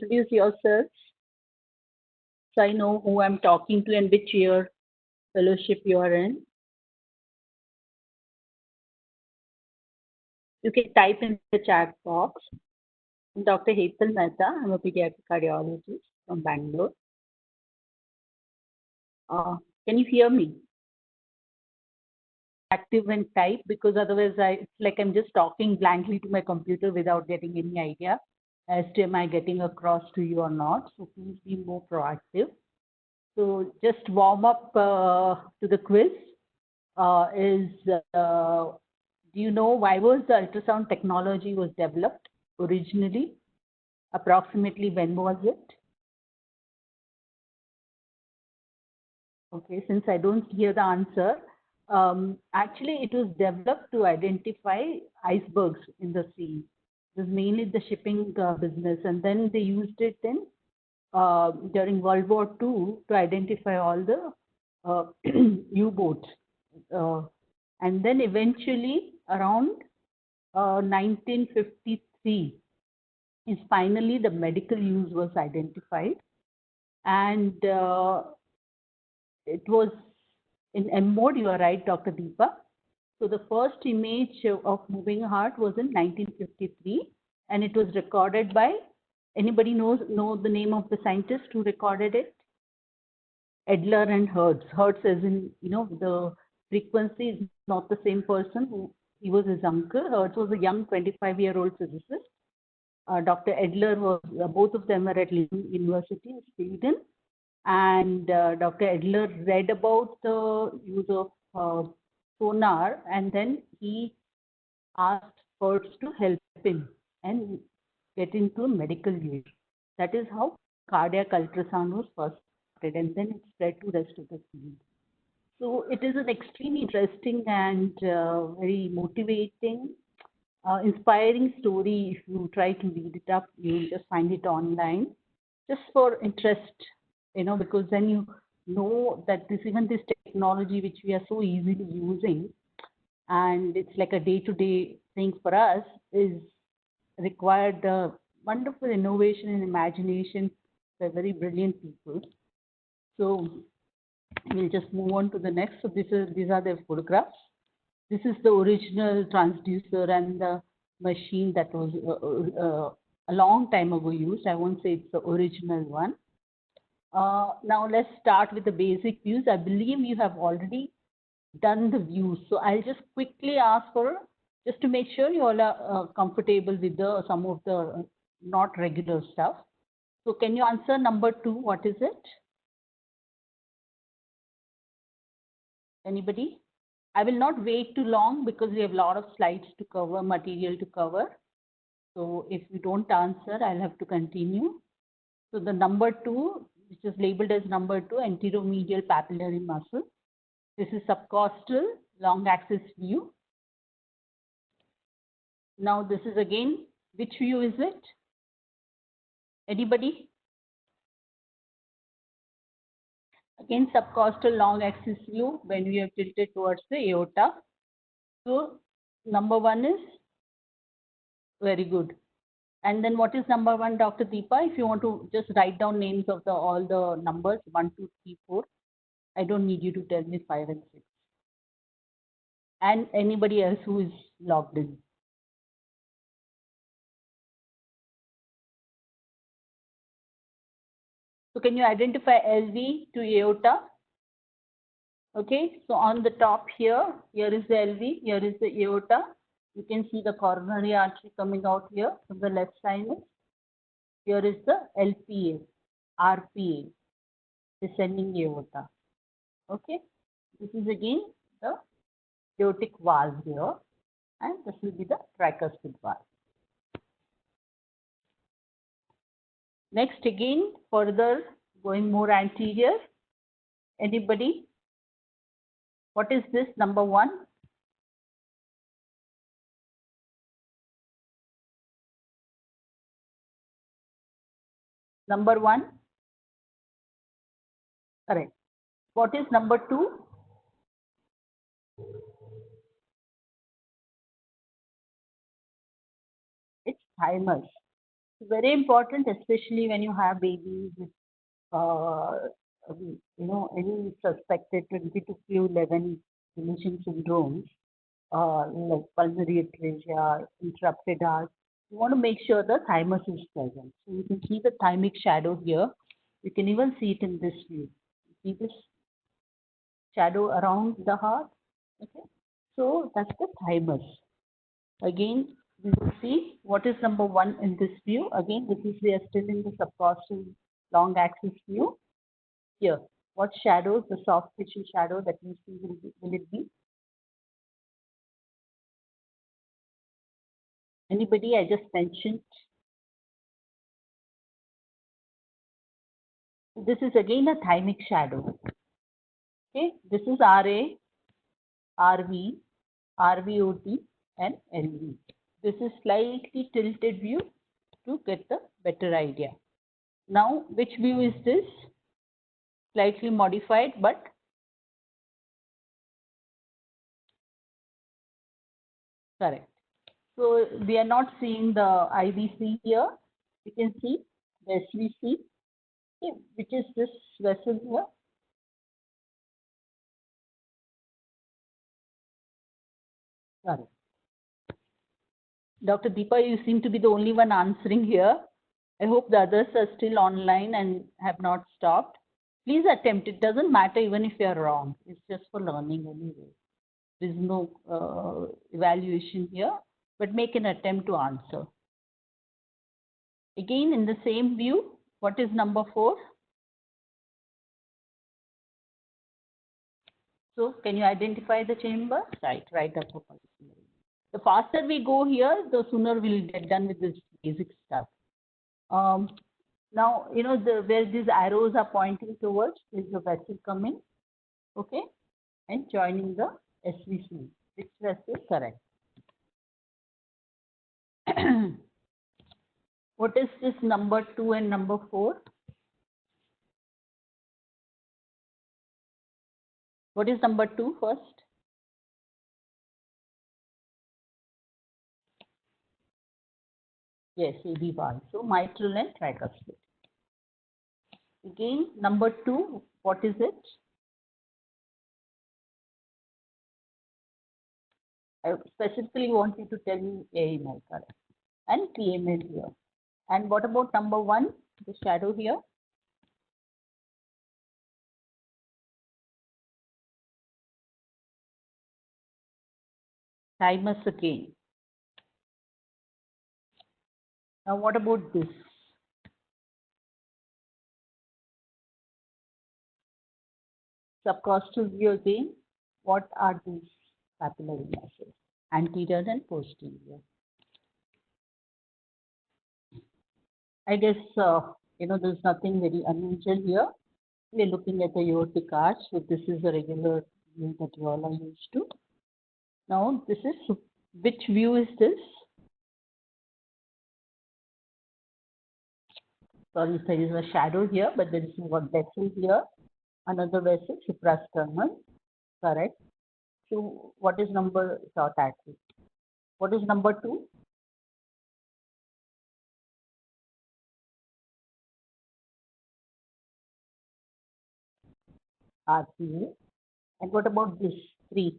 introduce yourselves so I know who I'm talking to and which year fellowship you are in? You can type in the chat box. I'm Dr. Hetal Mehta. I'm a pediatric cardiologist from Bangalore. Can you hear me? Active and type, because otherwise it's like I'm just talking blankly to my computer without getting any idea as to am I getting across to you or not. So please be more proactive. So just warm up to the quiz. Do you know why was the ultrasound technology was developed originally? Approximately when was it? Okay, since I don't hear the answer, actually it was developed to identify icebergs in the sea. It was mainly the shipping business, and then they used it in during World War II to identify all the U-boats. And then eventually around 1953 is finally the medical use was identified, and it was in M mode. You are right, Dr. Deepa. So the first image of moving heart was in 1953, and it was recorded by, anybody know the name of the scientist who recorded it? Edler and Hertz. Hertz as in, the frequency is not the same person who he was his uncle. Hertz was a young 25-year-old physicist. Dr. Edler was, both of them were at Lund University in Sweden. And Dr. Edler read about the use of sonar, and then he asked Hertz to help him and get into medical use. That is how cardiac ultrasound was first started, and then it spread to the rest of the field. So it is an extremely interesting and very motivating, inspiring story. If you try to read it up, you'll just find it online, just for interest, because then you know that even this technology which we are so easily using, and it's like a day-to-day thing for us, is required wonderful innovation and imagination by very brilliant people. So we'll just move on to the next. So these are the photographs. This is the original transducer and the machine that was a long time ago used. I won't say it's the original one. Now let's start with the basic views. I believe you have already done the views. So I'll just quickly ask for, just to make sure you all are comfortable with some of the not regular stuff. So can you answer number 2? What is it? Anybody? I will not wait too long because we have a lot of slides to cover, material to cover. So if you don't answer, I'll have to continue. So the number 2, which is labeled as number 2, anteromedial papillary muscle. This is subcostal long axis view. Now this is again, which view is it? Anybody? Again, subcostal long axis view when we have tilted towards the aorta. So number 1 is very good. And then what is number 1, Dr. Deepa? If you want to just write down names of all the numbers, 1, 2, 3, 4. I don't need you to tell me 5 and 6. And anybody else who is logged in. So can you identify LV to aorta? Okay, so on the top here is the LV, here is the aorta. You can see the coronary artery coming out here from the left sinus. Here is the LPA, RPA, descending aorta. Okay, this is again the aortic valve here, and this will be the tricuspid valve. Next, again, further going more anterior. Anybody? What is this, number 1? Number 1? Correct. What is number 2? It's thymus. Very important, especially when you have babies with, uh, any suspected 22q11 deletion syndromes, like pulmonary atresia, interrupted heart. You want to make sure the thymus is present. So you can see the thymic shadow here. You can even see it in this view. See this shadow around the heart? Okay. So that's the thymus. Again, we will see what is number one in this view. Again, this is we are still in the subcostal long axis view. Here, what shadows, the soft tissue shadow that you see will it be? Anybody I just mentioned? This is again a thymic shadow. Okay, this is RA, RV, RVOT, and LV. This is slightly tilted view to get the better idea. Now, which view is this? Slightly modified, but correct. So we are not seeing the IVC here. You can see the SVC, okay, which is this vessel here. Correct. Dr. Deepa, you seem to be the only one answering here. I hope the others are still online and have not stopped. Please attempt. It doesn't matter even if you're wrong. It's just for learning anyway. There's no evaluation here, but make an attempt to answer. Again, in the same view, what is number 4? So can you identify the chamber? Right upper pulmonary. The faster we go here, the sooner we'll get done with this basic stuff. Now, where these arrows are pointing towards, is the vessel coming, okay, and joining the SVC. Which vessel? Correct. What is this number 2 and number 4? What is number 2 first? Yes, AV valve. So mitral and tricuspid. Again, number 2, what is it? I specifically want you to tell me AML, correct, and PML here. And what about number 1, the shadow here? Thymus again. Now, what about this? Subcostal view again. What are these papillary muscles? Anterior and posterior. I guess, there's nothing very unusual here. We're looking at the aortic arch, so this is a regular view that you all are used to. Now, this is, which view is this? Sorry, there is a shadow here, but there is one vessel here. Another vessel, suprasternal, correct. So, what is number short axis? What is number 2? RCA. And what about this 3?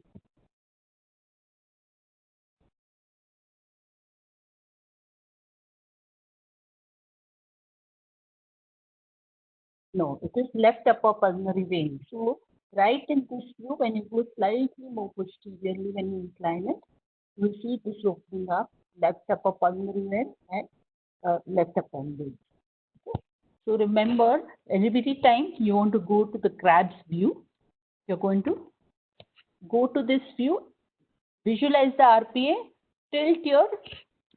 No, it is left upper pulmonary vein. So, right in this view, when you go slightly more posteriorly, when you incline it, you see this opening up, left upper pulmonary vein and left upper vein. Okay. So, remember, every time you want to go to the Crab's view, you're going to go to this view, visualize the RPA, tilt your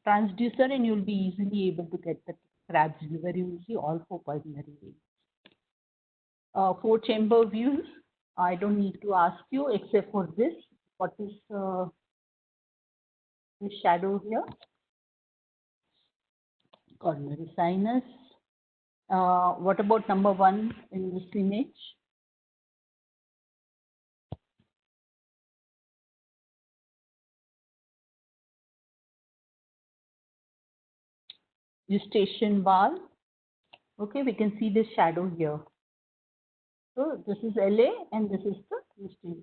transducer, and you'll be easily able to get the Crab's view where you will see all 4 pulmonary veins. 4 chamber views, I don't need to ask you except for this. What is this shadow here? Coronary sinus. What about number 1 in this image? eustachian valve. Okay, we can see this shadow here. So this is LA and this is the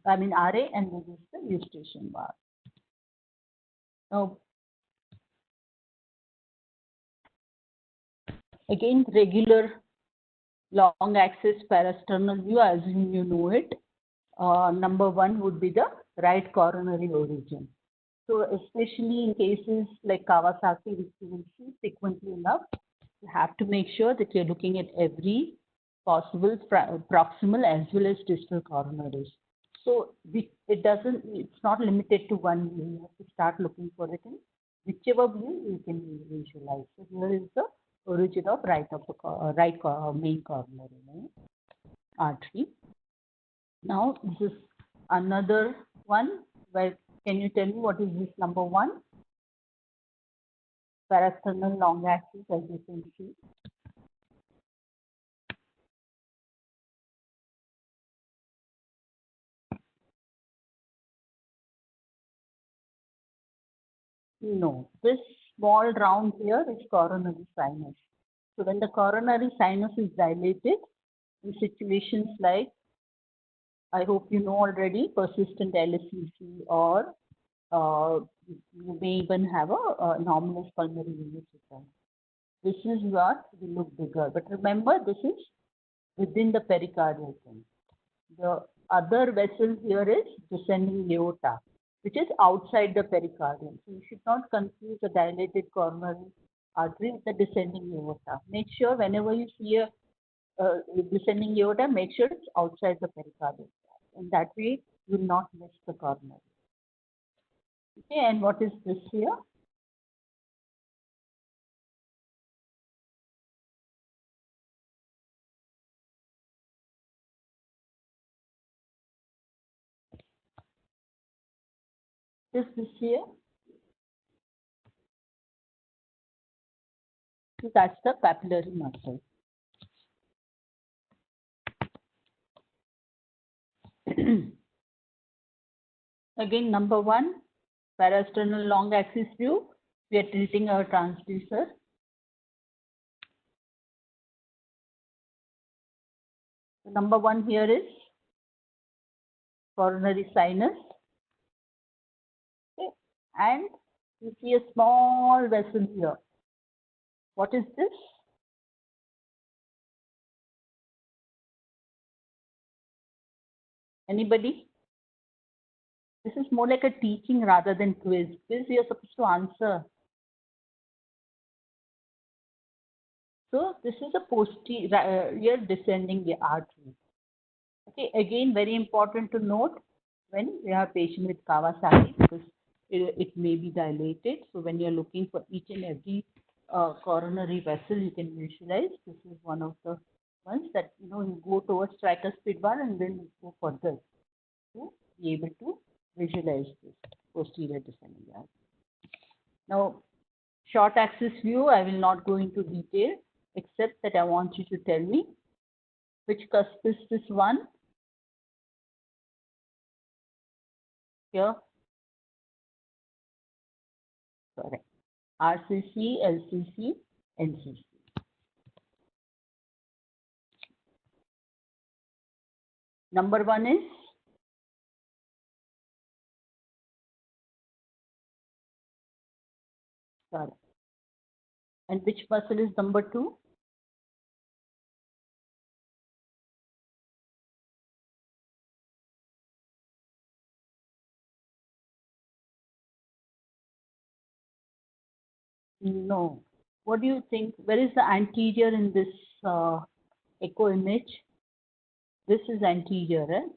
RA and this is the eustachian valve. Now, again, regular long axis parasternal view, as you know it. Number one would be the right coronary origin. So especially in cases like Kawasaki, which you will see frequently enough, you have to make sure that you're looking at every possible proximal as well as distal coronaries. So it's not limited to one view. You have to start looking for it in whichever view you can visualize. So here is the origin of main coronary artery. Now this is another one. Where can you tell me what is this number one? Parasternal long axis, as you can see. No, this small round here is coronary sinus. So when the coronary sinus is dilated, in situations like, I hope you know already, persistent LSCC, or you may even have a anomalous pulmonary venous. This is what will look bigger. But remember, this is within the pericardial thing. The other vessel here is descending aorta, which is outside the pericardium. So you should not confuse a dilated coronary artery with the descending aorta. Make sure whenever you see a descending aorta, make sure it's outside the pericardium. And that way, you will not miss the coronary. Okay, and what is this here? This here. So that's the papillary muscle. Again, number one, parasternal long axis view. We are tilting our transducer. So number one here is coronary sinus. Okay. And you see a small vessel here. What is this? Anybody? This is more like a teaching rather than quiz. Quiz, you're supposed to answer. So this is a posterior descending the artery. Okay, again, very important to note when we have patient with Kawasaki, because it may be dilated. So when you're looking for each and every coronary vessel, you can visualize. This is one of the ones that you go towards tricuspid one and then you go further to be able to visualize this posterior descending artery. Now, short axis view, I will not go into detail, except that I want you to tell me which cusp is this one. Here. Correct. RCC, LCC, NCC. Number one is correct. And which muscle is number two? No. What do you think? Where is the anterior in this echo image? This is anterior, right?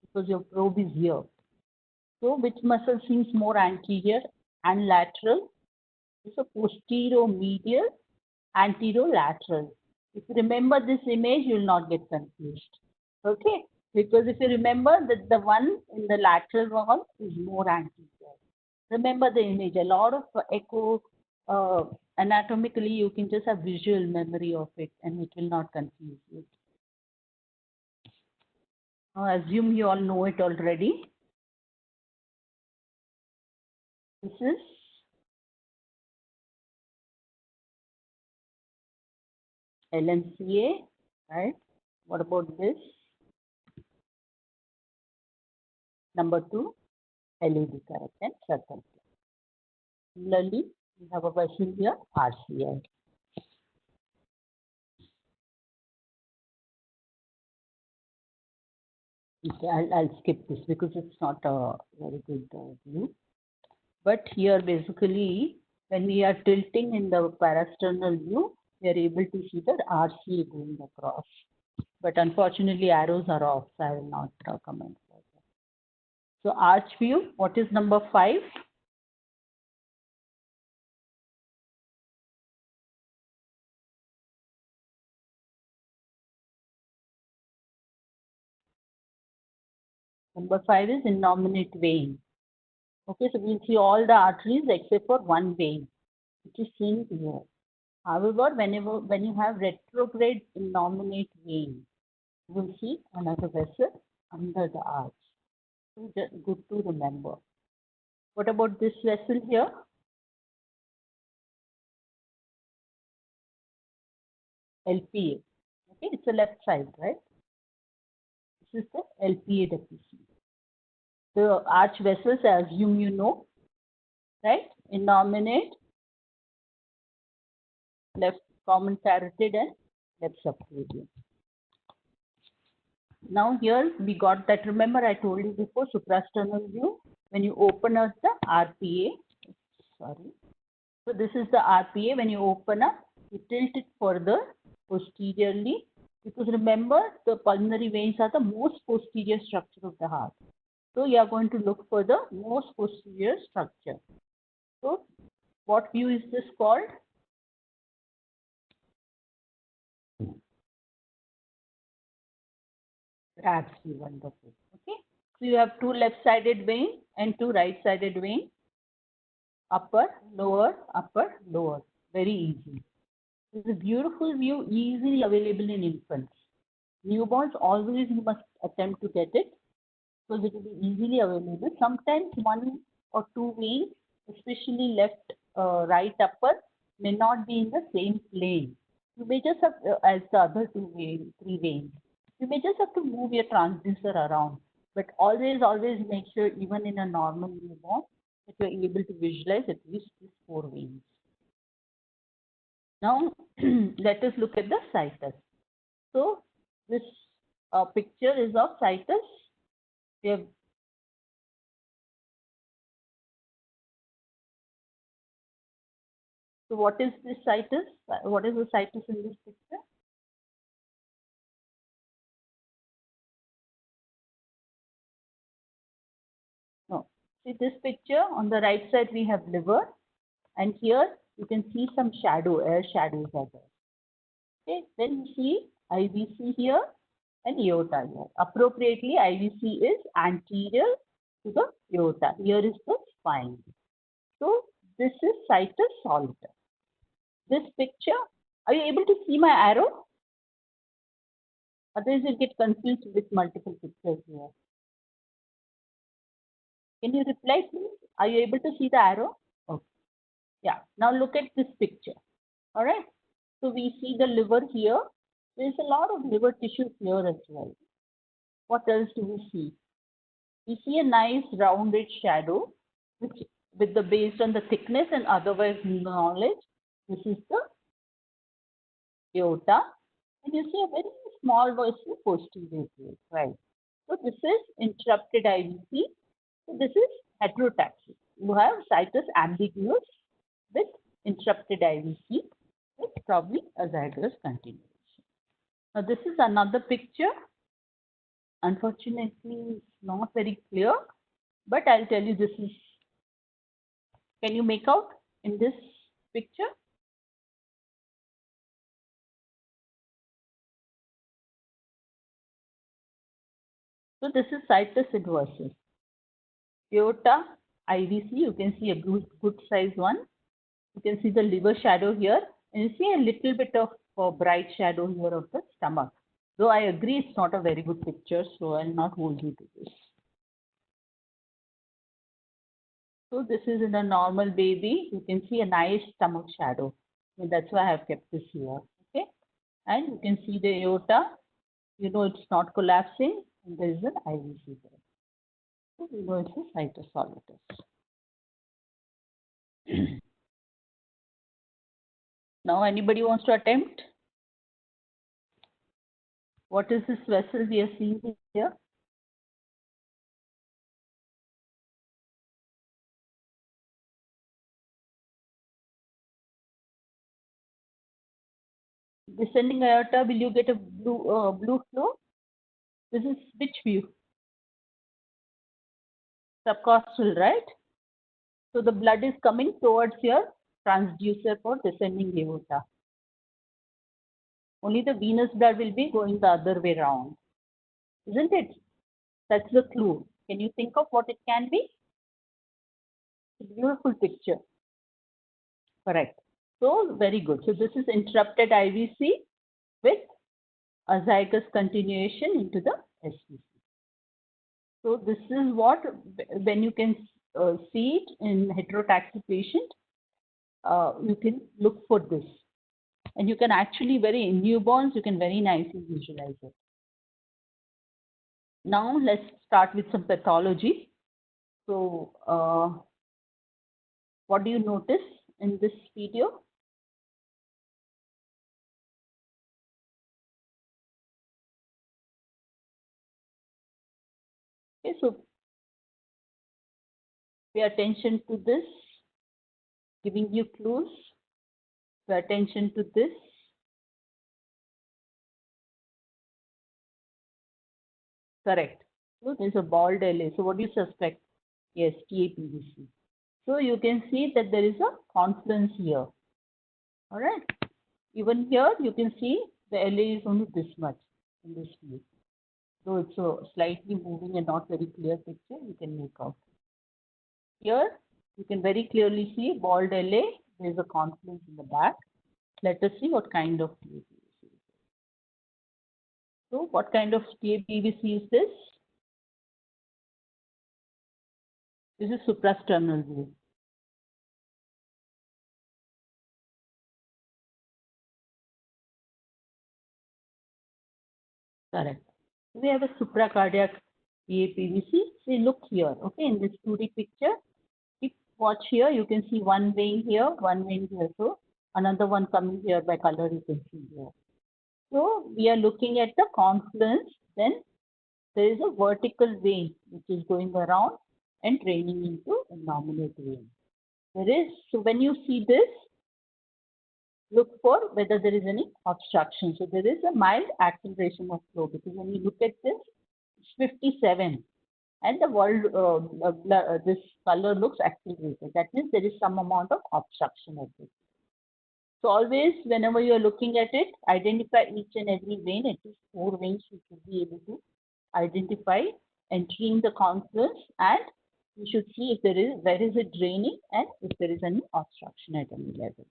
Because your probe is here. So which muscle seems more anterior and lateral? It's a posterior-medial, anterolateral. If you remember this image, you will not get confused. Okay? Because if you remember that the one in the lateral wall is more anterior. Remember the image. A lot of echo, anatomically, you can just have visual memory of it and it will not confuse you. I assume you all know it already. This is LMCA, right? What about this? Number 2, LED, correct, and circle. Similarly, we have a question here, RCI. Okay, I'll skip this because it's not a very good view. But here, basically, when we are tilting in the parasternal view, we are able to see the RCA going across. But unfortunately, arrows are off, so I will not comment further. So arch view, what is number 5? Number 5 is innominate vein. Okay, so we'll see all the arteries except for one vein, which is seen here. However, when you have retrograde innominate vein, you will see another vessel under the arch. So just good to remember. What about this vessel here? LPA. Okay, it's the left side, right? This is the LPA deficiency. The arch vessels, I assume you know, right? Innominate, left common carotid, and left subclavian. Now here we got that. Remember I told you before, suprasternal view. When you open up the RPA, sorry. So this is the RPA. When you open up, you tilt it further posteriorly, because remember the pulmonary veins are the most posterior structure of the heart. So you are going to look for the most posterior structure. So what view is this called? RAPS view, wonderful. Okay. So you have 2 left-sided veins and 2 right-sided veins. Upper, lower, very easy. It's a beautiful view, easily available in infants. Newborns, always you must attempt to get it, because it will be easily available. Sometimes 1 or 2 veins, especially left, right upper, may not be in the same plane. You may just have, as the other 2 veins, 3 veins, you may just have to move your transducer around. But always make sure, even in a normal newborn, that you are able to visualize at least these 4 veins. Now, let us look at the situs. So, this picture is of situs. We have So what is this situs? What is the situs in this picture? No. See this picture, on the right side we have liver, and here you can see some shadow, air shadows are there. Okay, then you see IVC here and aorta here. Appropriately, IVC is anterior to the aorta. Here is the spine. So this is situs soliter. This picture, are you able to see my arrow? Otherwise, you'll get confused with multiple pictures here. Can you reply, please? Are you able to see the arrow? Okay. Yeah. Now look at this picture. All right. So we see the liver here. There's a lot of liver tissue here as well. What else do we see? We see a nice rounded shadow, which, with the based on the thickness and otherwise knowledge, this is the aorta, and you see a very small vessel posterior, right? So this is interrupted IVC. So this is heterotaxic. You have situs ambiguous with interrupted IVC with probably azygous continuation. Now this is another picture. Unfortunately, it's not very clear, but I'll tell you this is. Can you make out in this picture? So this is situs inversus. Aorta, IVC, you can see a good size one. You can see the liver shadow here, and you see a little bit of bright shadow here of the stomach. Though I agree it's not a very good picture, so I'll not hold you to this. So this is in a normal baby. You can see a nice stomach shadow. So that's why I have kept this here. Okay. And you can see the aorta. You know it's not collapsing, and there is an IVC there. So we know it's a cytosolitis. Now, anybody wants to attempt? What is this vessel we are seeing here? Descending aorta, will you get a blue flow? This is which view? Subcostal, right? So the blood is coming towards your transducer for descending aorta. Only the venous blood will be going the other way around. Isn't it? That's the clue. Can you think of what it can be? It's a beautiful picture. Correct. So very good. So this is interrupted IVC with azygous continuation into the SVC. So this is what, when you can see it in heterotaxy patient, you can look for this. And you can actually, in newborns, you can very nicely visualize it. Now let's start with some pathology. So what do you notice in this video? Okay, so pay attention to this, giving you clues. Pay attention to this. Correct. So there's a bald LA. So what do you suspect? Yes, TAPVC. So you can see that there is a confluence here. All right. Even here, you can see the LA is only this much in this view. So it's a slightly moving and not very clear picture you can make out. Here, you can very clearly see bald LA. There is a confluence in the back. Let us see what kind of TAPVC is. So what kind of TAPVC is this? This is suprasternal view. Correct. We have a supracardiac TAPVC. See, look here, okay, in this 2D picture. Keep watch here, you can see one vein here, one vein here. So another one coming here by color you can see here. So we are looking at the confluence. Then there is a vertical vein which is going around and draining into a nominate vein. There is, so when you see this, look for whether there is any obstruction. So there is a mild acceleration of flow, because when you look at this, it's 57, and the this color looks accelerated. That means there is some amount of obstruction at this. So always, whenever you are looking at it, identify each and every vein. At least 4 veins you should be able to identify entering the confluence, and you should see if there is, where is it draining, and if there is any obstruction at any level.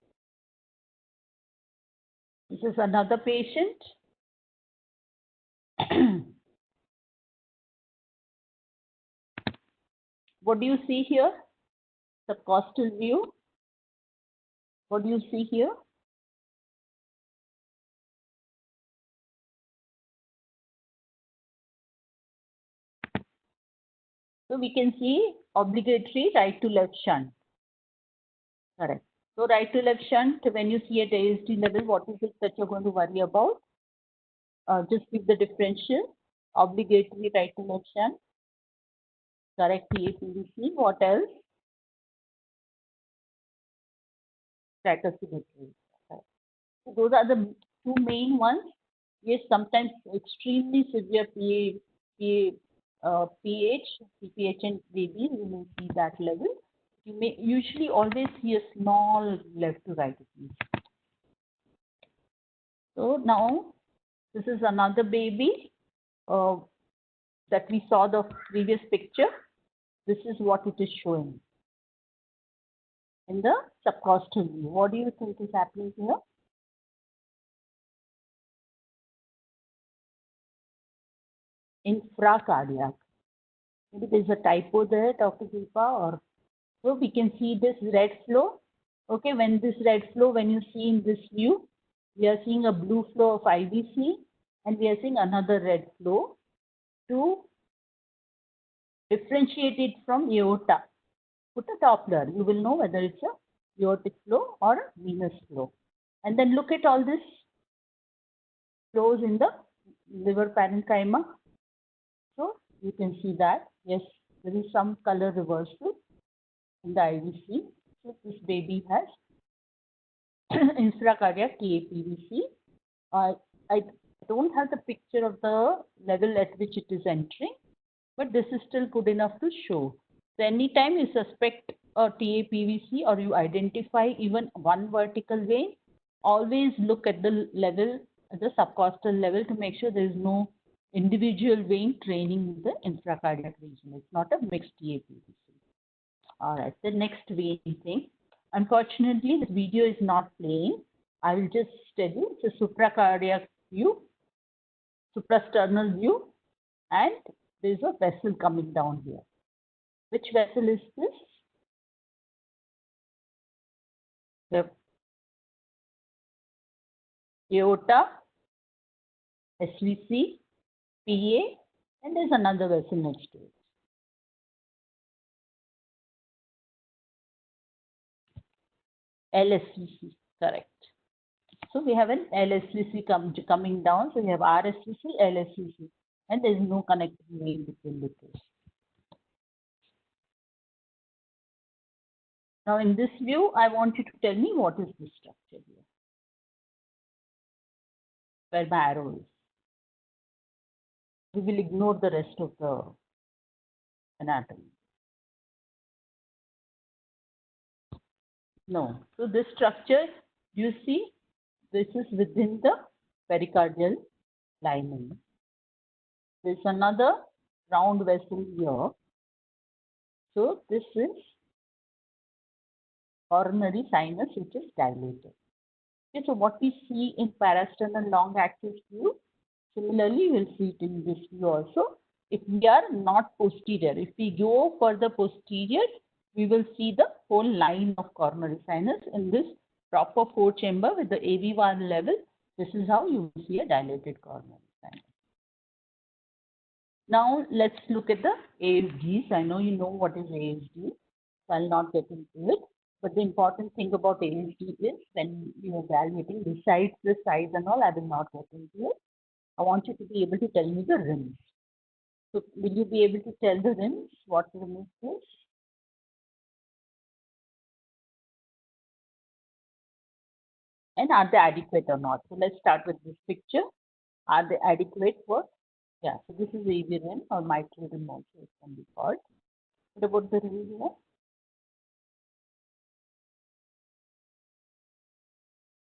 This is another patient. What do you see here? The costal view. What do you see here? So we can see obligatory right to left shunt. Correct. So right to left shunt, when you see at ASD level, what is it that you're going to worry about? Just give the differential. Obligatory right to left shunt. Correct TAPVC. What else? Stratusymmetry. So those are the 2 main ones. Yes, sometimes extremely severe PH, CPHN babies, you may see that level. You may usually always see a small left to right. So now this is another baby that we saw the previous picture. This is what it is showing in the subcostal view. What do you think is happening here? Infracardiac. Maybe there's a typo there, Dr. Deepa, or so we can see this red flow. Okay, when this red flow, when you see in this view, we are seeing a blue flow of IVC and we are seeing another red flow. To differentiate it from aorta, put a Doppler. You will know whether it's a aortic flow or a venous flow. And then look at all this flows in the liver parenchyma. So you can see that, yes, there is some color reversal in the IVC. So this baby has infracardiac TAPVC. I don't have the picture of the level at which it is entering, but this is still good enough to show. So anytime you suspect a TAPVC or you identify even one vertical vein, always look at the level, at the subcostal level, to make sure there is no individual vein draining the infracardiac region. It's not a mixed TAPVC. All right, the next vein thing. Unfortunately, this video is not playing. I will just tell you, it's a supracardiac view, suprasternal view, and there's a vessel coming down here. Which vessel is this? The aorta, SVC, PA, and there's another vessel next to it. LSVC, correct. So we have an LSVC coming down. So we have RSVC, LSVC, and there is no connecting vein between the two. Now in this view, I want you to tell me what is this structure here, where my arrow is. We will ignore the rest of the anatomy. No. So this structure, you see, this is within the pericardial lining. There's another round vessel here. So this is coronary sinus, which is dilated. Okay, so what we see in parasternal long axis view, similarly we'll see it in this view also. If we are not posterior, if we go further posterior, we will see the whole line of coronary sinus in this proper four chamber with the AV1 level. This is how you will see a dilated coronary sinus. Now let's look at the ASDs. I know you know what is ASD, so I'll not get into it. But the important thing about ASD is when you're evaluating, besides the size and all, I will not get into it. I want you to be able to tell me the rims. So will you be able to tell the rims? What rim is this? And are they adequate or not? So let's start with this picture. Are they adequate for? Yeah, so this is AV rim or mitral rim also it can be called. What about the rim here?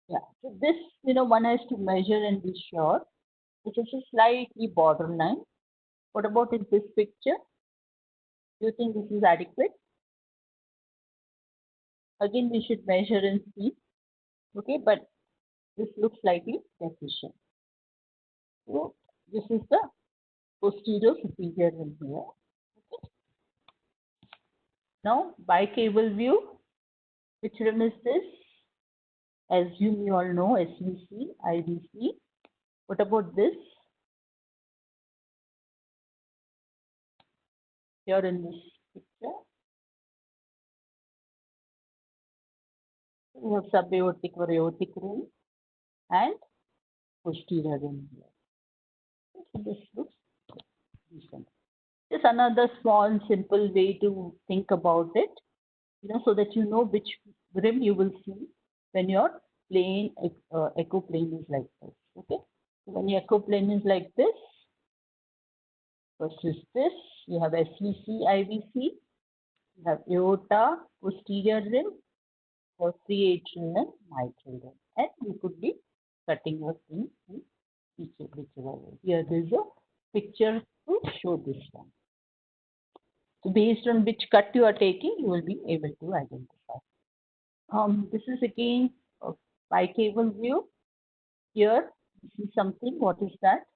Yeah, so this, one has to measure and be sure. It is a slightly borderline. What about in this picture? Do you think this is adequate? Again, we should measure and see. Okay, but this looks slightly deficient. So this is the posterior superior rim here. Okay. Now, bicable view. Which rim is this? Assume you all know SVC, IVC. What about this? Here in this picture, we have subaortic or aortic rim and posterior rim here. So this looks decent. Just another small, simple way to think about it, so that you know which rim you will see when your plane, echo plane is like this. Okay, so when your echo plane is like this versus this, you have SVC, IVC, you have aorta, posterior rim, or preatrial and mitral rim, and you could be cutting your thing in whichever way. Here there is a picture to show this one. So based on which cut you are taking, you will be able to identify. This is again a bicable view. Here, this is something. What is that?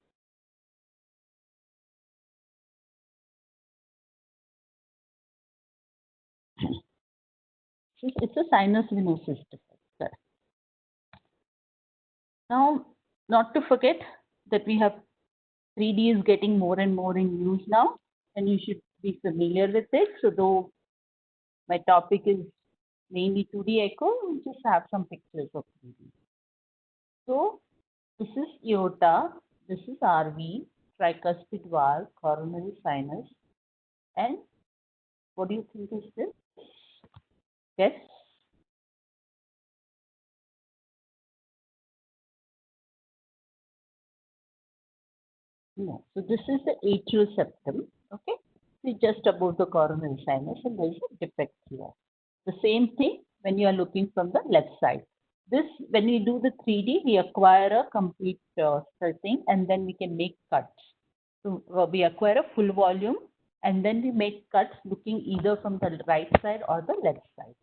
It's a sinus venosus defect. Now, not to forget that we have 3D is getting more and more in use now, and you should be familiar with it. So, though my topic is mainly 2D echo, we just have some pictures of 3D. So, this is aorta, this is RV, tricuspid valve, coronary sinus, and what do you think is this? Yes? No. So this is the atrial septum. Okay. It's just above the coronary sinus, and there is a defect here. The same thing when you are looking from the left side. This, when we do the 3D, we acquire a complete thing, and then we can make cuts. So we acquire a full volume, and then we make cuts looking either from the right side or the left side.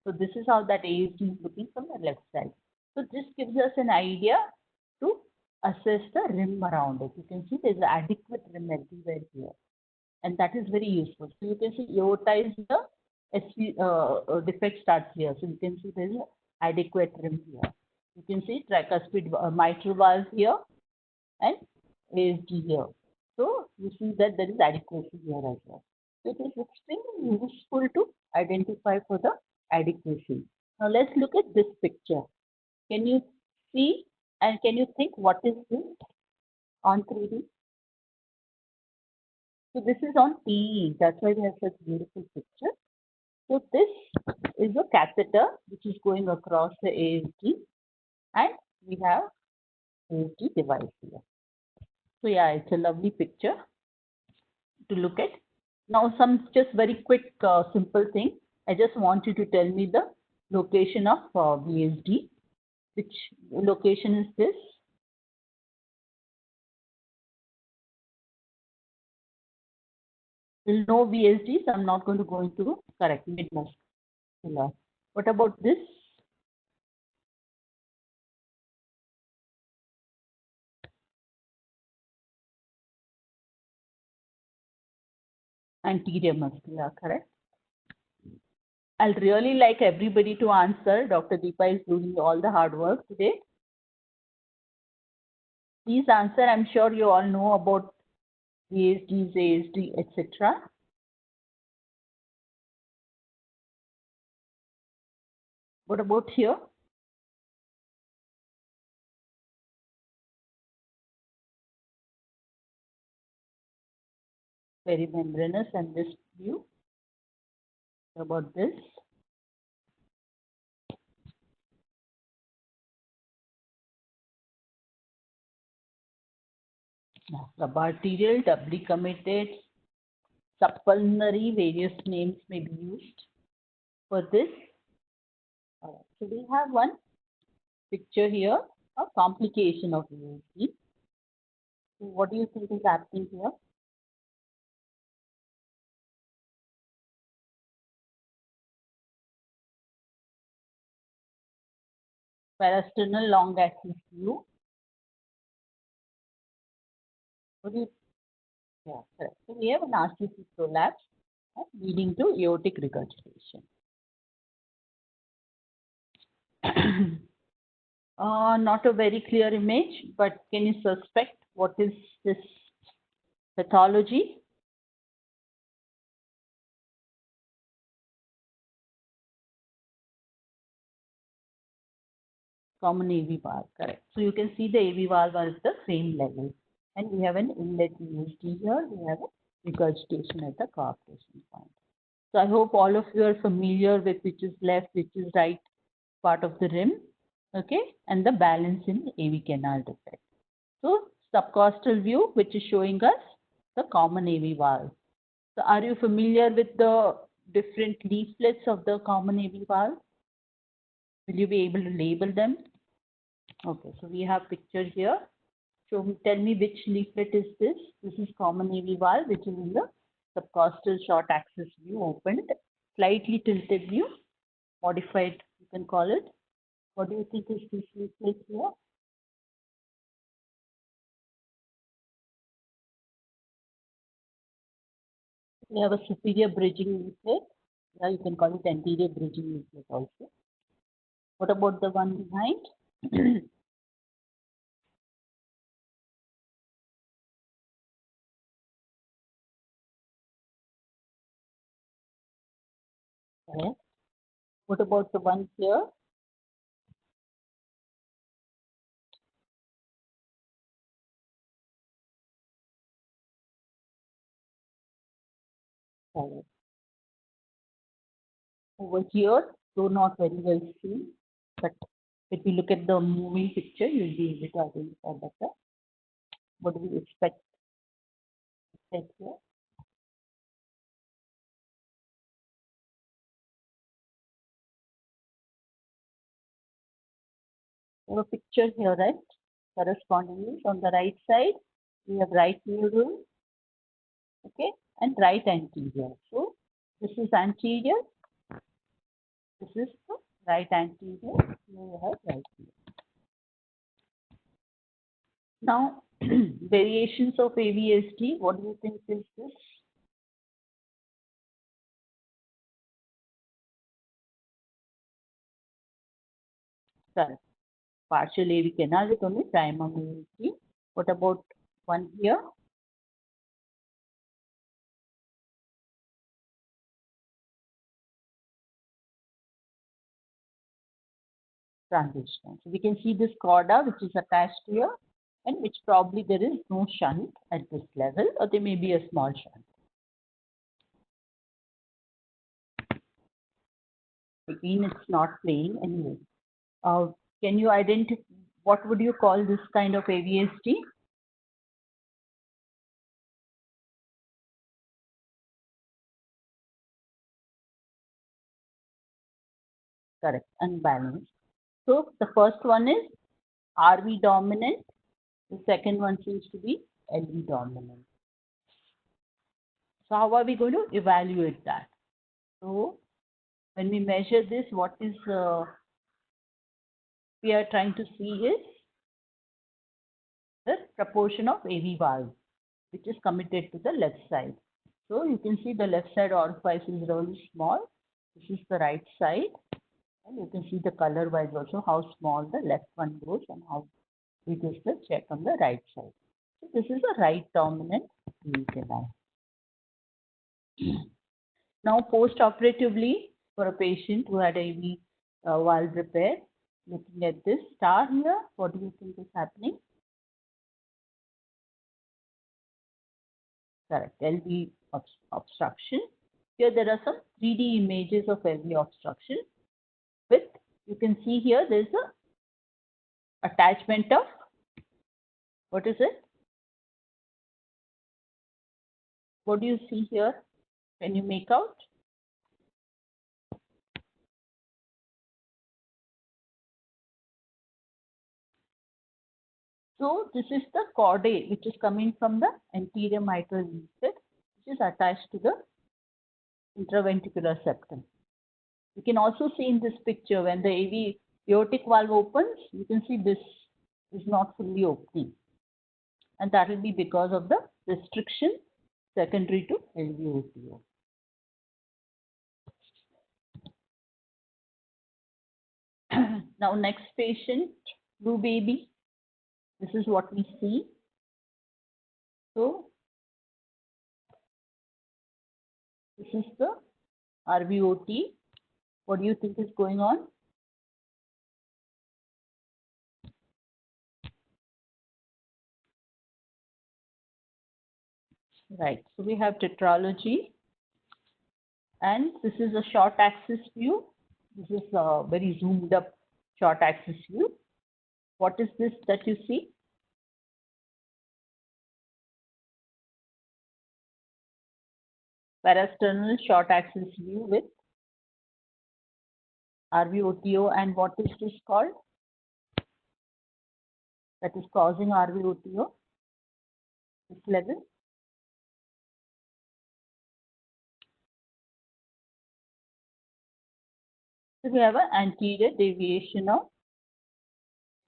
So this is how that ASD is looking from the left side. So this gives us an idea to assess the rim around it. You can see there's an adequate rim everywhere here, and that is very useful. So you can see aorta is the defect starts here. So you can see there's an adequate rim here. You can see tricuspid mitral valve here and ASD here. So you see that there is adequacy here as well. So it is extremely useful to identify for the adequacy. Now let's look at this picture. Can you see and can you think what is this on 3D? So this is on PE. That's why we have such beautiful picture. So this is a catheter which is going across the ASD, and we have ASD device here. So yeah, it's a lovely picture to look at. Now some just very quick simple thing. I just want you to tell me the location of VSD. Which location is this? We'll know VSD, so I'm not going to go into correct mid-muscular. What about this? Anterior muscular, correct? I'll really like everybody to answer. Dr. Deepa is doing all the hard work today. Please answer. I'm sure you all know about VSDs, ASD, etc. What about here? Perimembranous, and this view. What about this? Subarterial, doubly committed, subpulmonary, various names may be used for this. So we have one picture here, a complication of VSD. So what do you think is happening here? Parasternal long axis view. What do you? Yeah, correct. So we have an RCC prolapse leading to aortic regurgitation. Not a very clear image, but can you suspect what is this pathology? Common AV valve, correct. So you can see the AV valve are at the same level. And we have an inlet VSD here. We have a regurgitation at the coaptation point. So I hope all of you are familiar with which is left, which is right part of the rim, okay, and the balance in AV canal defect. So subcostal view, which is showing us the common AV valve. So are you familiar with the different leaflets of the common AV valve? Will you be able to label them? Okay, so we have picture here. So tell me which leaflet is this? This is common AV valve, which is in the subcostal short axis view, opened, slightly tilted view, modified, you can call it. What do you think is this leaflet here? We have a superior bridging leaflet. Yeah, you can call it anterior bridging leaflet also. What about the one behind? ahead. What about the one here? Correct. Over here, though not very well seen, but if you look at the moving picture, you'll be able to identify better. What do we expect here? We have a picture here, right? Correspondingly, on the right side, we have right neural, okay, and right anterior. So this is anterior, this is the right anterior, you have right neural. Now, variations of AVSD, what do you think is this? Correct. Partial AV canal with only primary AV. What about one here? Transition. So we can see this chorda which is attached here and which probably there is no shunt at this level, or there may be a small shunt. Again, it's not playing anyway. Can you identify, what would you call this kind of AVSD? Correct, unbalanced. So the first one is RV dominant. The second one seems to be LV dominant. So how are we going to evaluate that? So when we measure this, what is we are trying to see is the proportion of AV valve, which is committed to the left side. So you can see the left side orifice is really small. This is the right side. And you can see the color wise also how small the left one goes and how big is the check on the right side. So this is a right dominant AV canal. Now post-operatively for a patient who had AV valve repair, looking at this star here, what do you think is happening? Correct, LV obstruction. Here there are some 3D images of LV obstruction with, you can see here there is a attachment of, what is it? What do you see here? Can you make out? So this is the chordae which is coming from the anterior mitral recess, which is attached to the intraventricular septum. You can also see in this picture when the AV aortic valve opens, you can see this is not fully opening. And that will be because of the restriction secondary to LVOTO. Now next patient, blue baby. This is what we see. So this is the RVOT. What do you think is going on? Right. So we have tetralogy. And this is a short axis view. This is a very zoomed up short axis view. What is this that you see? Parasternal short axis view with RVOTO, and what is this called? That is causing RVOTO, this level. So we have an anterior deviation of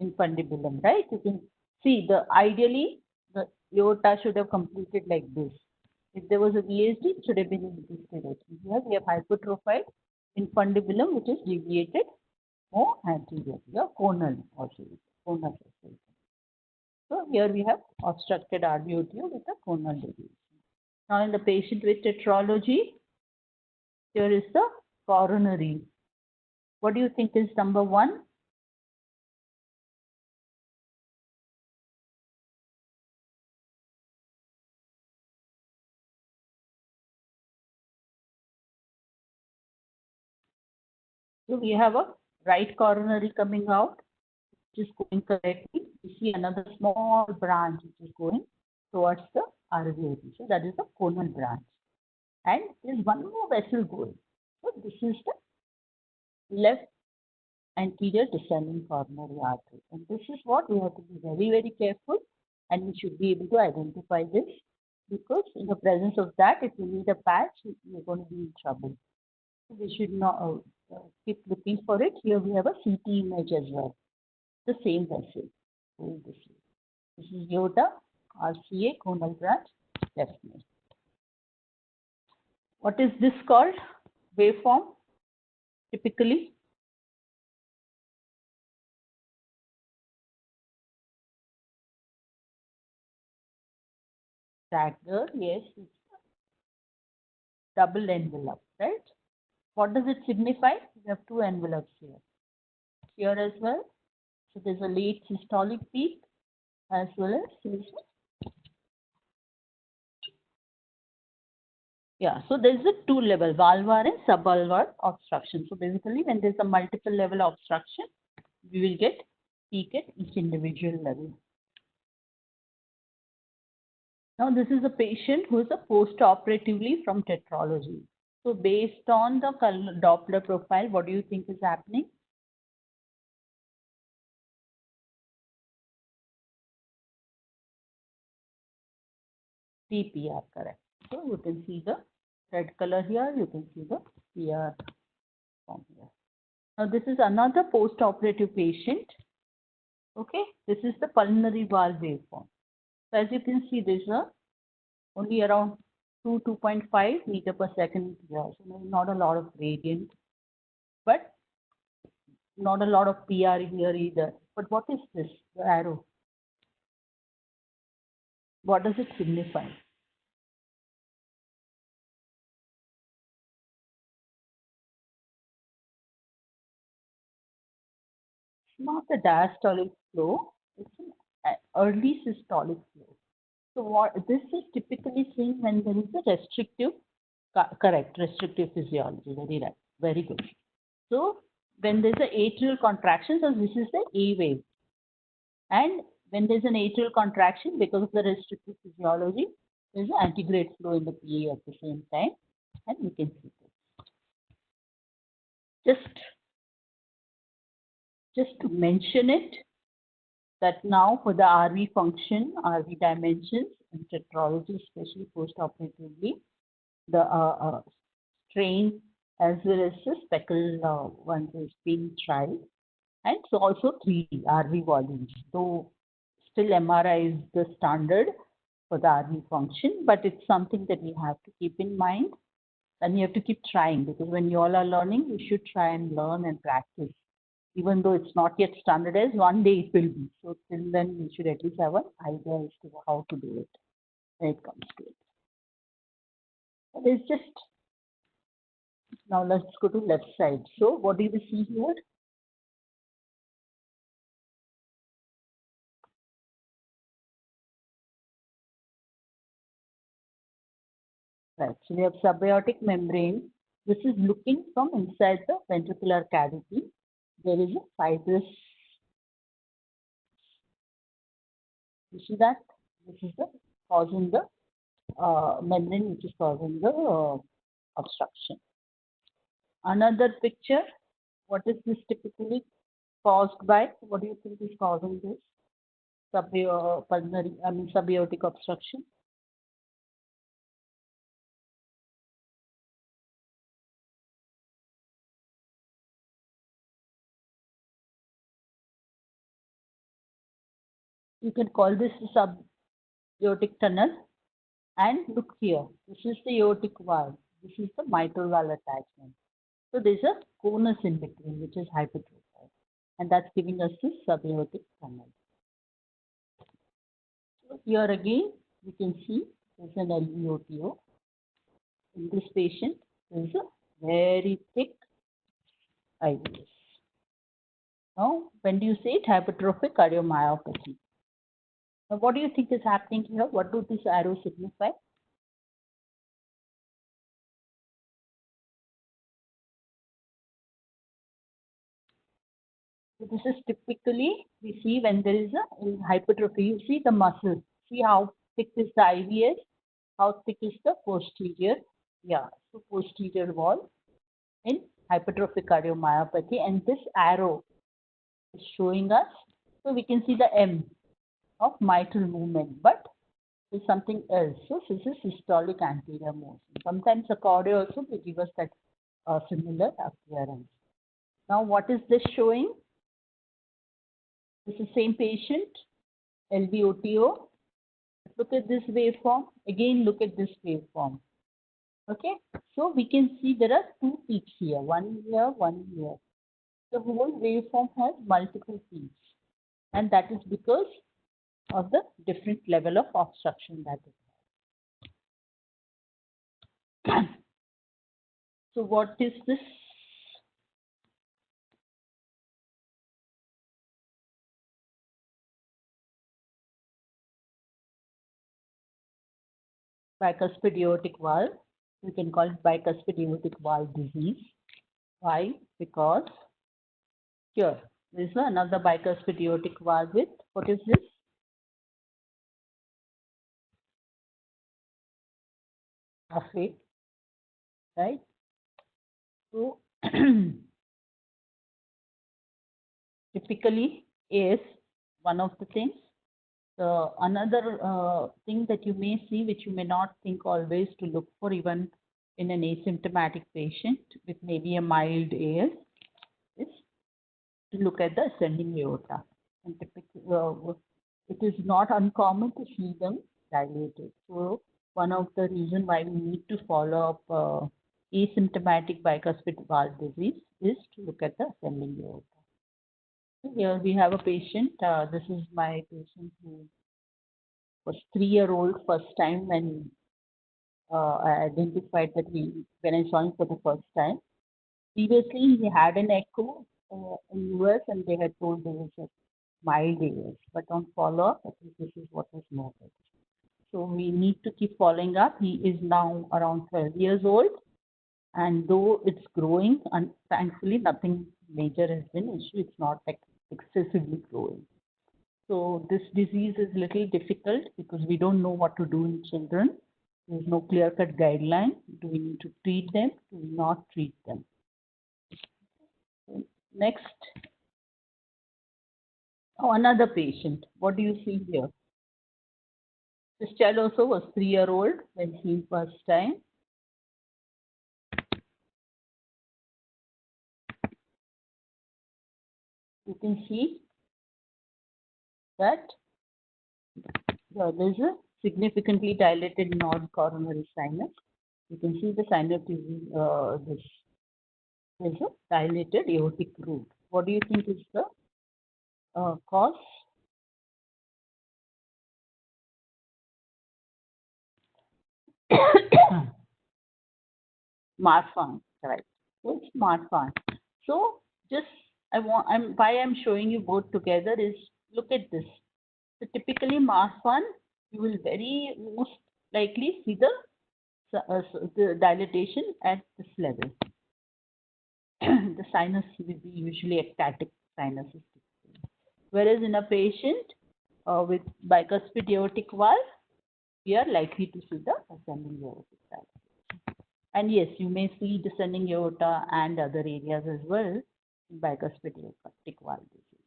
infundibulum, right? You can see ideally the aorta should have completed like this. If there was a VSD, it should have been in this direction. Here we have hypertrophied infundibulum, which is deviated more anterior, conal also, conal. So here we have obstructed RVOTO with a conal deviation. Now in the patient with tetralogy, here is the coronary. What do you think is number 1? So we have a right coronary coming out, which is going correctly. You see another small branch which is going towards the RVOT. So that is the conal branch. And there's one more vessel going. So this is the left anterior descending coronary artery. And this is what we have to be very, very careful, and we should be able to identify this, because in the presence of that, if you need a patch, you're going to be in trouble. So we should not keep looking for it. Here we have a CT image as well, the same vessel. This is aorta, RCA, conal branch, left main. What is this called? Waveform, typically? Dagger, yes, it's double envelope, right? What does it signify? We have two envelopes here. Here as well. So there's a late systolic peak as well as yeah. So there's a two level, valvar and subvalvar obstruction. So basically, when there's a multiple level obstruction, we will get peak at each individual level. Now, this is a patient who is a post-operatively from tetralogy. So based on the Doppler profile, what do you think is happening? CPR, correct. So you can see the red color here, you can see the PR from here. Now this is another post-operative patient. Okay, this is the pulmonary valve waveform. So as you can see, there's only around 2.5 meter per second here. So not a lot of gradient, but not a lot of PR here either. But what is this, the arrow? What does it signify? It's not the diastolic flow, it's an early systolic flow. So what this is typically seen when there is a restrictive, correct, restrictive physiology, very right, very good. So when there's an atrial contraction, so this is the A wave. And when there's an atrial contraction, because of the restrictive physiology, there's an antegrade flow in the PA at the same time, and we can see this. Just to mention it, that now for the RV function, RV dimensions in tetralogy, especially post-operatively, the strain as well as the speckle ones is being tried. And so also 3D RV volumes. So still MRI is the standard for the RV function, but it's something that we have to keep in mind, and you have to keep trying, because when you all are learning, you should try and learn and practice. Even though it's not yet standardized, one day it will be. So till then, we should at least have an idea as to how to do it when it comes to it. It's just, now let's go to left side. So what do you see here? Right, so we have subaortic membrane. This is looking from inside the ventricular cavity. There is a fibrous, you see that? This is the causing the membrane which is causing the obstruction. Another picture, what is this typically caused by? What do you think is causing this? Pulmonary, subaortic obstruction. You can call this subaortic tunnel. And look here, this is the aortic valve. This is the mitral valve attachment. So there's a conus in between, which is hypertrophied, and that's giving us this subaortic tunnel. So here again, you can see there's an LVOTO. In this patient, there's a very thick IVS. Now, when do you say it? Hypertrophic cardiomyopathy. Now, what do you think is happening here? What do these arrows signify? So this is typically, we see when there is a hypertrophy, you see the muscle. See how thick is the IVS, how thick is the posterior, so posterior wall in hypertrophic cardiomyopathy. And this arrow is showing us, so we can see the M of mitral movement, but there's something else. So this is systolic anterior motion. Sometimes the cardio also will give us that similar appearance. Now, what is this showing? This is same patient, LVOTO. Look at this waveform. Again, look at this waveform. Okay, so we can see there are two peaks here, one here, one here. The whole waveform has multiple peaks, and that is because of the different level of obstruction that it has. So what is this? Bicuspid aortic valve. We can call it bicuspid aortic valve disease. Why? Because here, this is another bicuspid aortic valve with, what is this? Halfway, right? So typically is one of the things. Another thing that you may see, which you may not think always to look for even in an asymptomatic patient with maybe a mild AS, is to look at the ascending aorta. And typically, it is not uncommon to see them dilated. So one of the reasons why we need to follow up asymptomatic bicuspid valve disease is to look at the ascending aorta. Here we have a patient. This is my patient who was 3-year-old first time when I identified that when I saw him for the first time. Previously, he had an echo in US and they had told there was a mild AS, but on follow-up, I think this is what was noted. So we need to keep following up. He is now around 12 years old, and though it's growing, and thankfully nothing major has been issued. It's not like excessively growing. So this disease is a little difficult because we don't know what to do in children. There's no clear-cut guideline. Do we need to treat them? Do we not treat them? Next. Oh, another patient. What do you see here? This child also was 3-year-old when seen first time. You can see that there's a significantly dilated non-coronary sinus. You can see the sinus is there's a dilated aortic root. What do you think is the cause? Marfan, right? So it's Marfan. So just why I'm showing you both together is look at this. So typically Marfan, you will very most likely see the dilatation at this level. The sinus will be usually ectatic sinuses. Whereas in a patient with bicuspid aortic valve, we are likely to see the ascending aortic valve. And yes, you may see descending aorta and other areas as well in bicuspid aortic valve disease.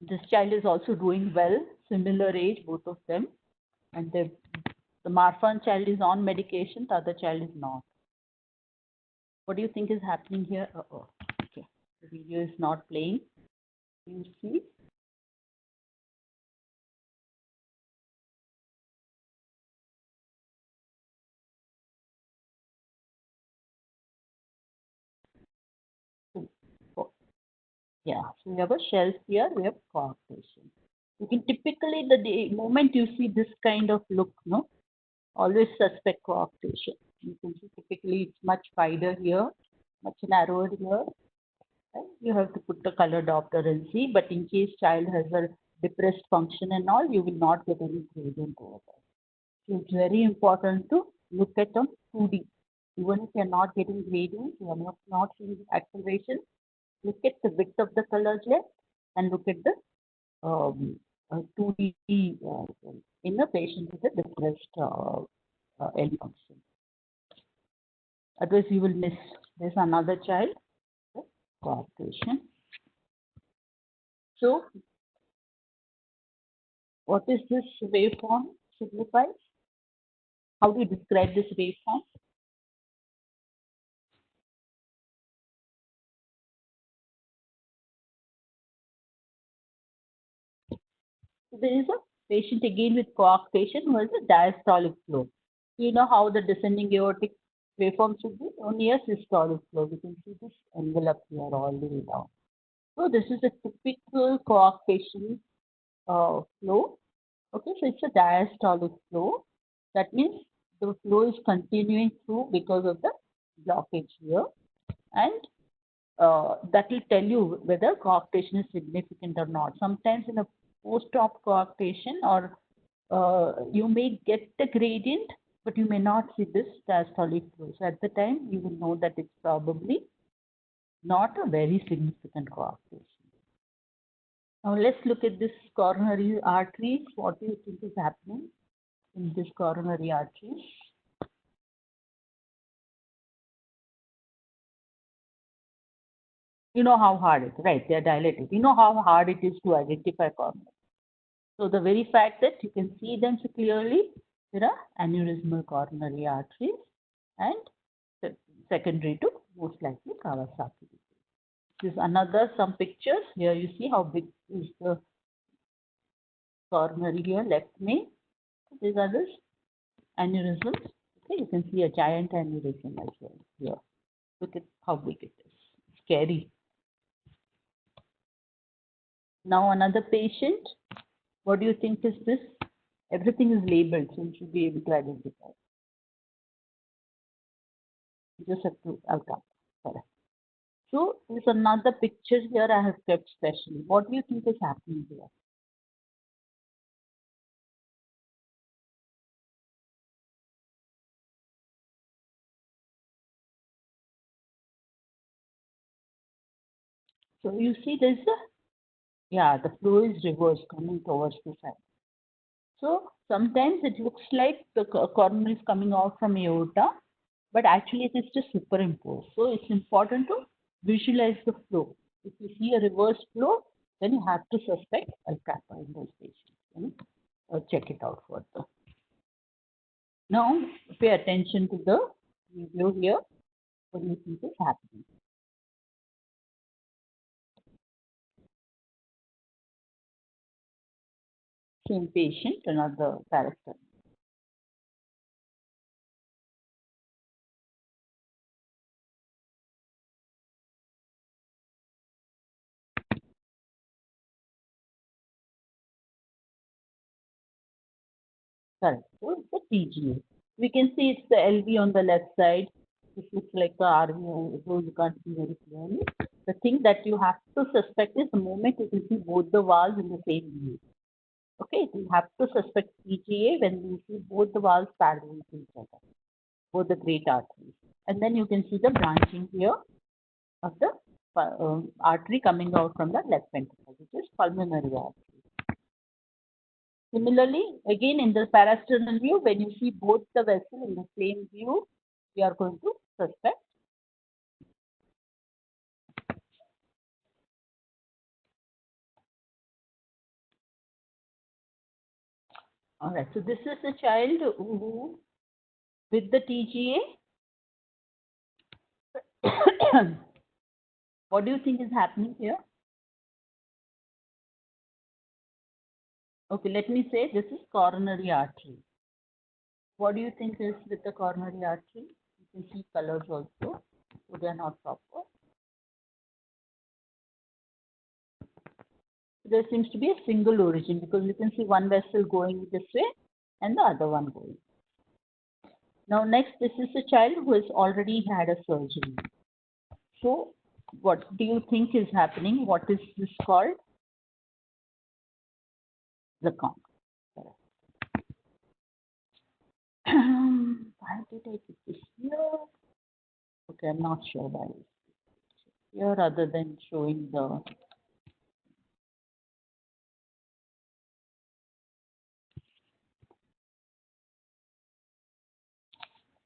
This child is also doing well, similar age, both of them. And the Marfan child is on medication, the other child is not. What do you think is happening here? Okay, the video is not playing. You see? Yeah, so we have a shelf here, we have coarctation. You can typically, the moment you see this kind of look, always suspect coarctation. You can see typically it's much wider here much narrower here. Right? You have to put the color diopter and see, but in case child has a depressed function and all, you will not get any gradient over there. So it's very important to look at them 2D. Even if you're not getting gradient, you are not seeing acceleration, look at the width of the colors left and look at the 2D in a patient with a depressed L function. Otherwise, you will miss. There's another child, coarctation. So, what is this waveform signifies? How do you describe this waveform? So there is a patient again with coarctation who has a diastolic flow. You know how the descending aortic waveform should be? Only a systolic flow. We can see this envelope here all the way down. So this is a typical coarctation flow. Okay, so it's a diastolic flow. That means the flow is continuing through because of the blockage here, and that will tell you whether coarctation is significant or not. Sometimes in a post-op coarctation, or you may get the gradient, but you may not see this diastolic flow. So at the time, you will know that it's probably not a very significant coarctation. Now let's look at this coronary arteries. What do you think is happening in this coronary arteries? You know how hard it is, right? They are dilated. You know how hard it is to identify coronary. So the very fact that you can see them so clearly, there are aneurysmal coronary arteries, and secondary to most likely Kawasaki. This is another some pictures. Here you see how big is the coronary here, left main. These are the aneurysms. Okay, you can see a giant aneurysm as well here. Look at how big it is. Scary. Now another patient. What do you think is this? Everything is labeled, so you should be able to identify. You just have to outcome. Correct. So there's another picture here I have kept specially. What do you think is happening here? So you see there's the flow is reversed coming towards the side. So sometimes it looks like the coronary is coming out from aorta, but actually it is just superimposed. So it's important to visualize the flow. If you see a reverse flow, then you have to suspect L-kappa in those patients. Check it out further. Now pay attention to the video here. What do you think is happening? Same patient, another character. Correct. So it's the TGA. We can see it's the LV on the left side. This looks like the RV, though you can't see very clearly. The thing that you have to suspect is the moment you can see both the valves in the same view. Okay, you have to suspect TGA when you see both the valves parallel to each other, both the great arteries. And then you can see the branching here of the artery coming out from the left ventricle, which is pulmonary artery. Similarly, again in the parasternal view, when you see both the vessel in the same view, we are going to suspect. All right, so this is a child who, with the TGA, what do you think is happening here? Okay, let me say this is coronary artery. What do you think is with the coronary artery? You can see colors also, so they are not proper. There seems to be a single origin because you can see one vessel going this way and the other one going. Now next, this is a child who has already had a surgery. So what do you think is happening? What is this called? The conch. Why did I put this here? Okay, I'm not sure why it's here other than showing the.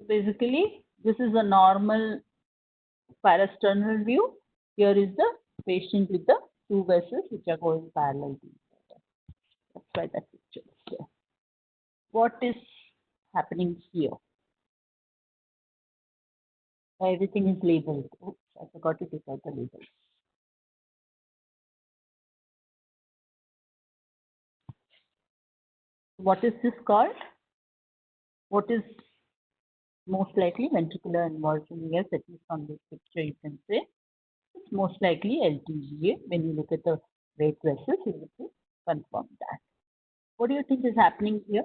Basically, this is a normal parasternal view. Here is the patient with the two vessels which are going parallel to each other. That's why that picture is here. What is happening here? Everything is labeled. Oops, I forgot to take out the labels. What is this called? What is most likely ventricular involution? Yes, at least from this picture you can say it's most likely LTGA. When you look at the red vessels, you will to confirm that. What do you think is happening here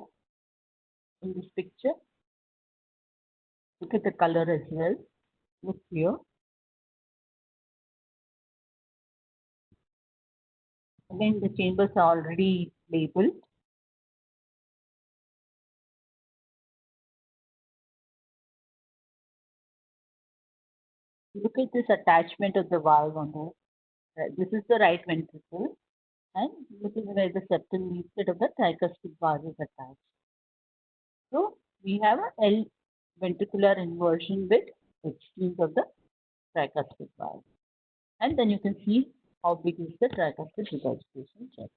in this picture? Look at the color as well. Look here. Again, the chambers are already labeled. Look at this attachment of the valve on the. This is the right ventricle, and look at where the septum leads of the tricuspid valve is attached. So we have a L ventricular inversion with extremes of the tricuspid valve, and then you can see how big is the tricuspid regurgitation chest.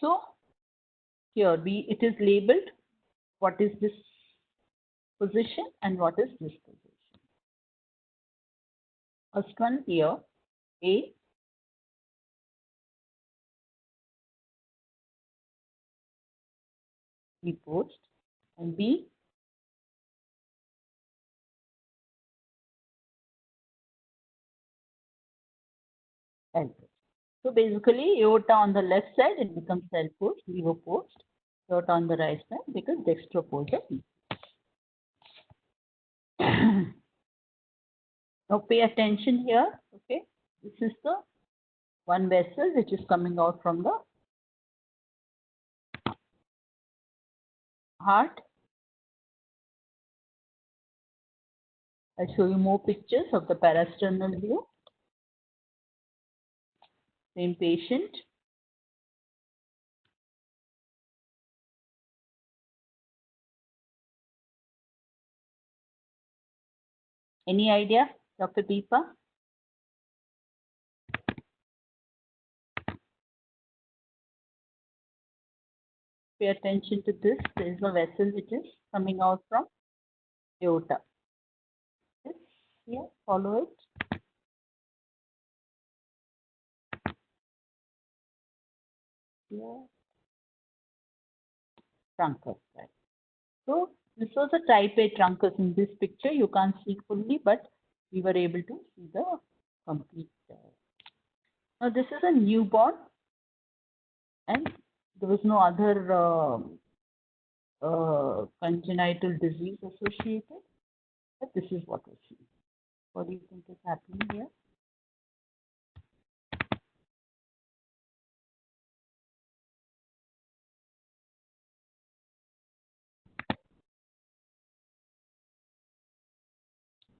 So here it is labeled what is this position and what is this position. First one here, A, B post, and B, L post. So basically, aorta on the left side, it becomes L post, levo post. Aorta on the right side becomes dextro post. Now pay attention here. Okay, this is the one vessel which is coming out from the heart. I'll show you more pictures of the parasternal view. Same patient. Any idea, Dr. Deepa? Pay attention to this. There is a vessel which is coming out from aorta. Yes, here, follow it. Here, truncus. Right. So this was a type A truncus. In this picture, you can't see fully, but we were able to see the complete. Now this is a newborn, and there was no other congenital disease associated, but this is what we see. What do you think is happening here?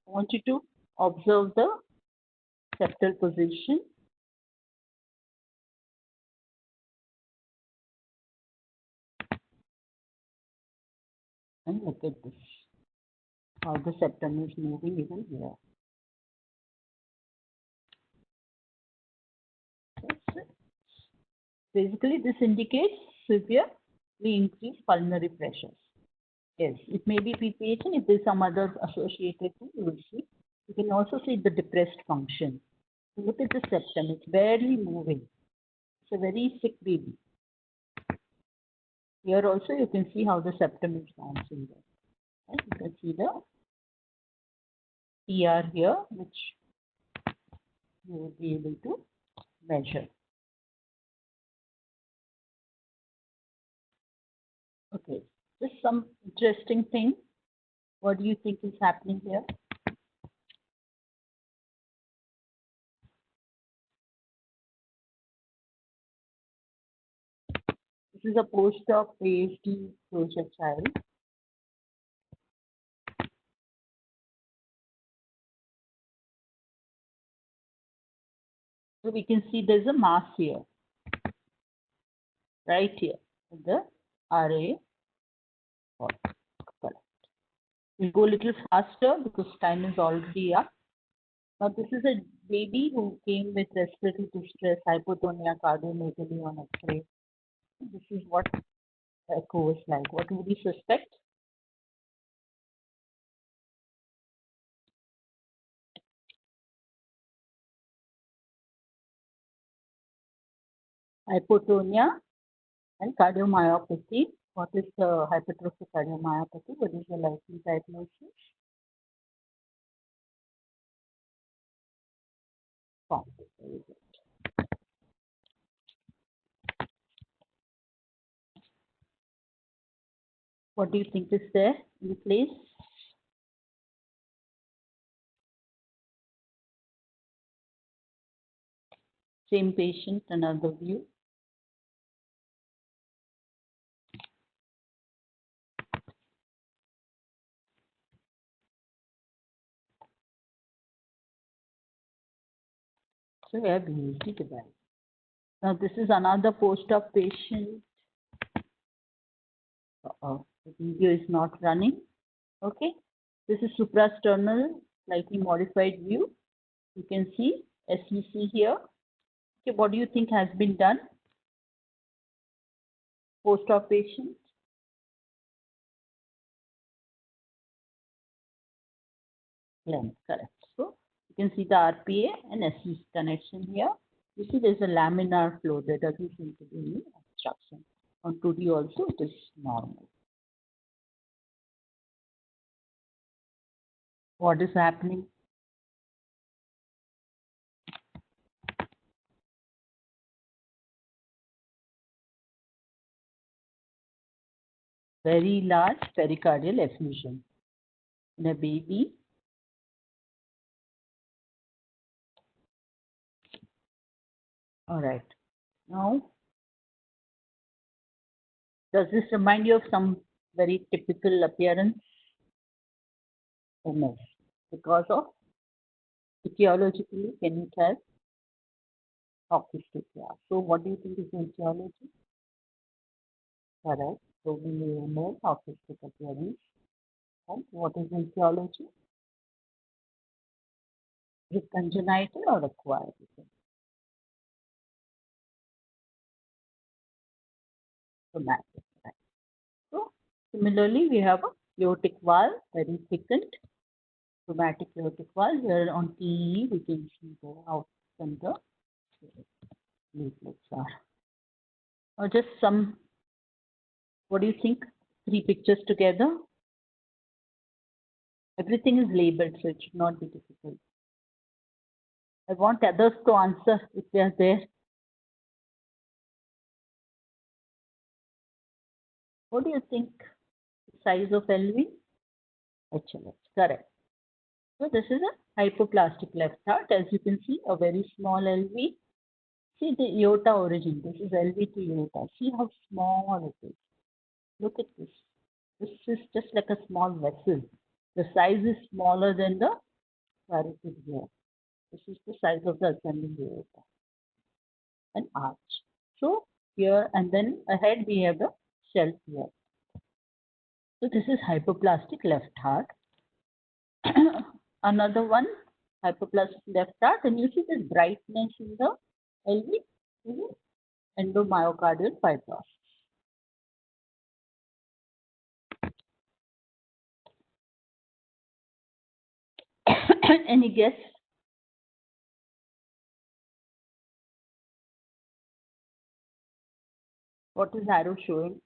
I want you to observe the septal position. And look at this, how the septum is moving even here. Basically, this indicates severely increased pulmonary pressures. Yes, it may be PPH, and if there's some other associated thing, you will see. You can also see the depressed function. Look at the septum, it's barely moving. It's a very sick baby. Here also you can see how the septum is bouncing there. Right? You can see the PR here, which you will be able to measure. Okay, just some interesting thing. What do you think is happening here? is a post-op PhD closure child. So we can see there's a mass here, right here, the RA. Correct. We'll go a little faster because time is already up. Now this is a baby who came with respiratory distress, hypotonia, cardiomegaly on X-ray. This is what echo is like. What would you suspect? Hypotonia and cardiomyopathy. What is the hypertrophic cardiomyopathy? What is the likely diagnosis? What do you think is there in place? Same patient, another view. So we have BSD device. Now this is another post-op patient. The video is not running. Okay. This is suprasternal, slightly modified view. You can see SVC here. Okay, what do you think has been done? Post-op patient. Length, correct. So you can see the RPA and SVC connection here. You see there's a laminar flow. There doesn't seem to be any obstruction. On 2D also it is normal. What is happening? Very large pericardial effusion in a baby. All right. Now, does this remind you of some very typical appearance? MS. Because of etiologically, can you tell? Hockey stick, yeah. So what do you think is the etiology? Correct. So we know hockey stick appearance. And what is the etiology? Is it congenital or acquired? Somatic. Right. So similarly, we have a aortic valve, very thickened. Somatic aortic valve. Here on TE, we can see the out and the leaflets are. Or just some, what do you think? 3 pictures together. Everything is labeled, so it should not be difficult. I want others to answer if they are there. What do you think? The size of LV? HLH, correct. So this is a hypoplastic left heart. As you can see, a very small LV. See the aorta origin. This is LV to aorta. See how small it is. Look at this. This is just like a small vessel. The size is smaller than the carotid here. This is the size of the ascending aorta. An arch. So here and then ahead we have the shelf here. So this is hypoplastic left heart. Another one, hypoplastic left heart, and you see this brightness in the LV, endomyocardial fibrosis. Any guess? What is arrow showing?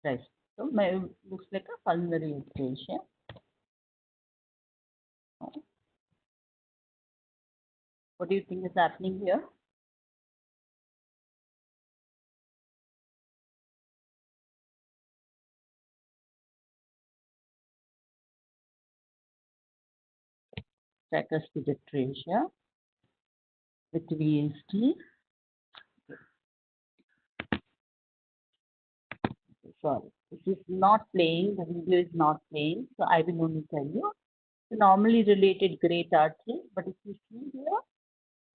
Right. So looks like a pulmonary aplasia. What do you think is happening here? tricuspid atresia with VST. Sorry, this is not playing, the video is not playing, so I will only tell you. The normally related great artery, but if you see here,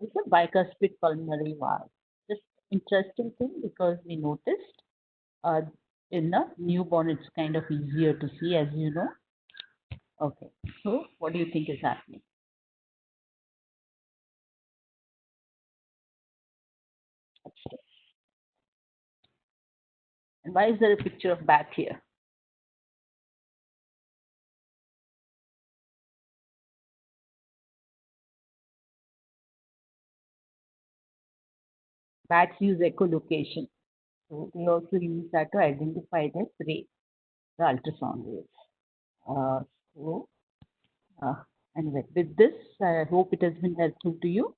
it's a bicuspid pulmonary valve. Just interesting thing because we noticed in the newborn it's kind of easier to see, as you know. Okay, so what do you think is happening? And why is there a picture of bat here? Bats use echolocation. So they also use that to identify their prey, the ultrasound waves. Uh, so anyway, with this, I hope it has been helpful to you.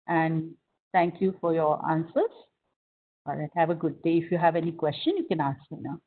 And thank you for your answers. All right, have a good day. If you have any question, you can ask me now.